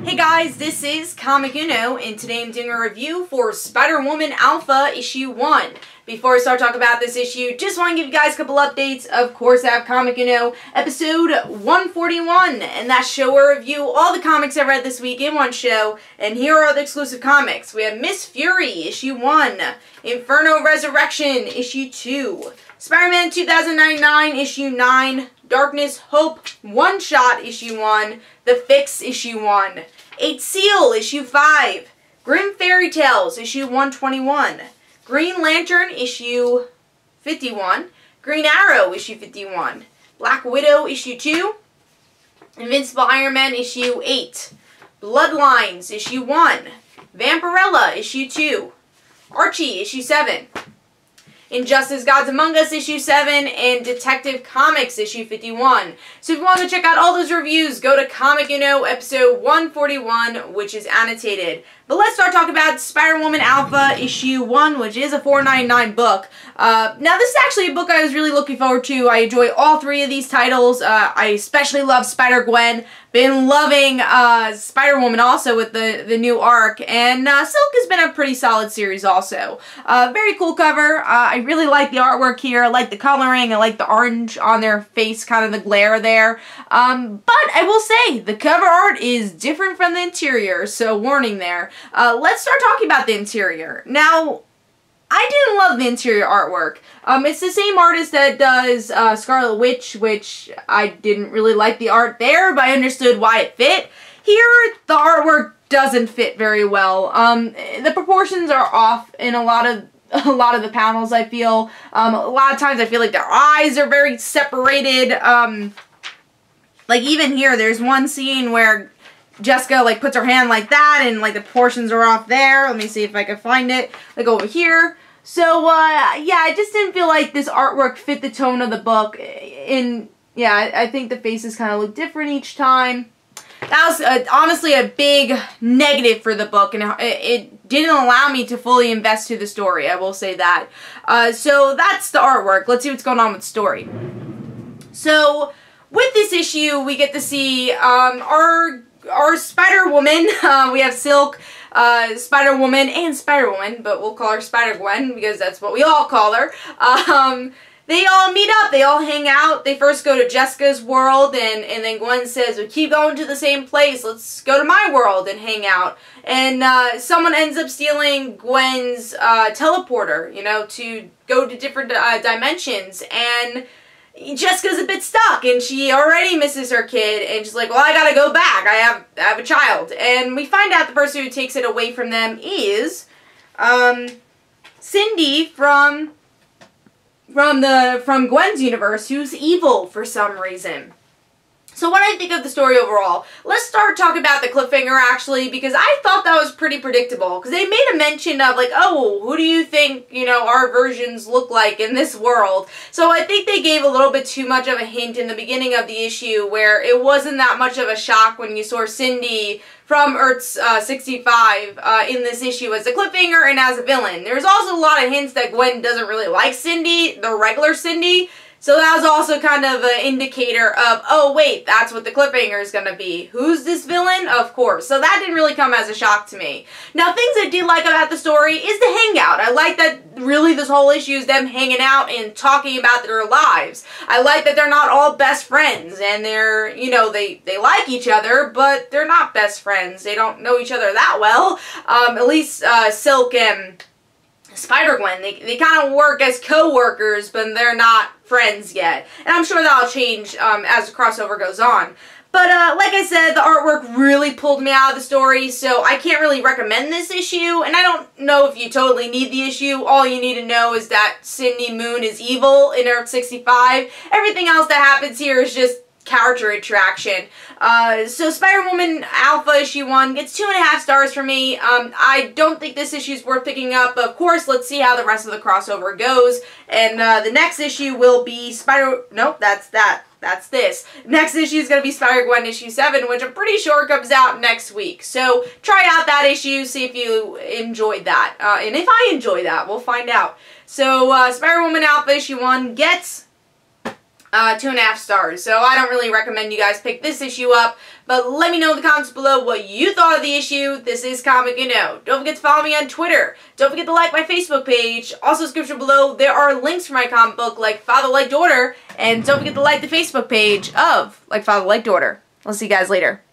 Hey guys, this is Comic Uno, and today I'm doing a review for Spider-Woman Alpha Issue 1. Before I start talking about this issue, just want to give you guys a couple updates. Of course, I have Comic Uno episode 141, and that show where I review all the comics I read this week in one show, and here are the exclusive comics. We have Miss Fury, Issue 1, Inferno Resurrection, Issue 2, Spider-Man 2099, Issue 9, Darkness Hope One Shot, Issue 1, The Fix, Issue 1, 8 Seal, Issue 5, Grim Fairy Tales, Issue 121, Green Lantern, Issue 51, Green Arrow, Issue 51, Black Widow, Issue 2, Invincible Iron Man, Issue 8, Bloodlines, Issue 1, Vampirella, Issue 2, Archie, Issue 7, Injustice Gods Among Us, Issue 7, and Detective Comics, Issue 51. So if you want to check out all those reviews, go to Comic Uno episode 141, which is annotated. But let's start talking about Spider-Woman Alpha Issue 1, which is a $4.99 book. Now, this is actually a book I was really looking forward to. I enjoy all three of these titles. I especially love Spider-Gwen. Been loving Spider-Woman also with the new arc. And Silk has been a pretty solid series also. Very cool cover. I really like the artwork here. I like the coloring. I like the orange on their face, kind of the glare there. But I will say, the cover art is different from the interior, so warning there. Let's start talking about the interior. Now, I didn't love the interior artwork. It's the same artist that does Scarlet Witch, which I didn't really like the art there, but I understood why it fit. Here, the artwork doesn't fit very well. The proportions are off in a lot of the panels, I feel. A lot of times I feel like their eyes are very separated. Like even here, there's one scene where Jessica like puts her hand like that and like the proportions are off there. Let me see if I can find it. Like over here. So yeah, I just didn't feel like this artwork fit the tone of the book. Yeah, I think the faces kind of look different each time. That was honestly a big negative for the book, and it didn't allow me to fully invest to the story, I will say that. So that's the artwork. Let's see what's going on with the story. So with this issue, we get to see our Spider-Woman. We have Silk, Spider-Woman, and Spider-Woman, but we'll call her Spider-Gwen because that's what we all call her. They all meet up, they all hang out. They first go to Jessica's world, and then Gwen says, we keep going to the same place, let's go to my world and hang out. And someone ends up stealing Gwen's teleporter, you know, to go to different dimensions, and Jessica's a bit stuck, and she already misses her kid, and she's like, well, I gotta go back, I have a child. And we find out the person who takes it away from them is Cindy from Gwen's universe, who's evil for some reason. So what I think of the story overall, let's start talking about the cliffhanger actually, because I thought that was pretty predictable, because they made a mention of like, oh, who do you think, you know, our versions look like in this world? So I think they gave a little bit too much of a hint in the beginning of the issue, where it wasn't that much of a shock when you saw Cindy from Earth's 65 in this issue as a cliffhanger and as a villain. There's also a lot of hints that Gwen doesn't really like Cindy, the regular Cindy. So that was also kind of an indicator of, oh wait, that's what the cliffhanger is going to be. Who's this villain? Of course. So that didn't really come as a shock to me. Now, things I did like about the story is the hangout. I like that really this whole issue is them hanging out and talking about their lives. I like that they're not all best friends, and they're, you know, they like each other, but they're not best friends. They don't know each other that well. At least Silk and Spider-Gwen, they kind of work as co-workers, but they're not friends yet. And I'm sure that'll change as the crossover goes on. But like I said, the artwork really pulled me out of the story, so I can't really recommend this issue. And I don't know if you totally need the issue. All you need to know is that Cindy Moon is evil in Earth 65. Everything else that happens here is just character attraction. So Spider-Woman Alpha issue 1 gets 2.5 stars for me. I don't think this issue is worth picking up, but of course, let's see how the rest of the crossover goes. And the next issue will be nope, that's this. Next issue is going to be Spider-Gwen issue 7, which I'm pretty sure comes out next week. So try out that issue, see if you enjoyed that. And if I enjoy that, we'll find out. So Spider-Woman Alpha issue 1 gets 2.5 stars. So I don't really recommend you guys pick this issue up. But let me know in the comments below what you thought of the issue. This is Comic Don't forget to follow me on Twitter. Don't forget to like my Facebook page. Also, description below, there are links for my comic book, Like Father, Like Daughter. And don't forget to like the Facebook page of Like Father, Like Daughter. I'll see you guys later.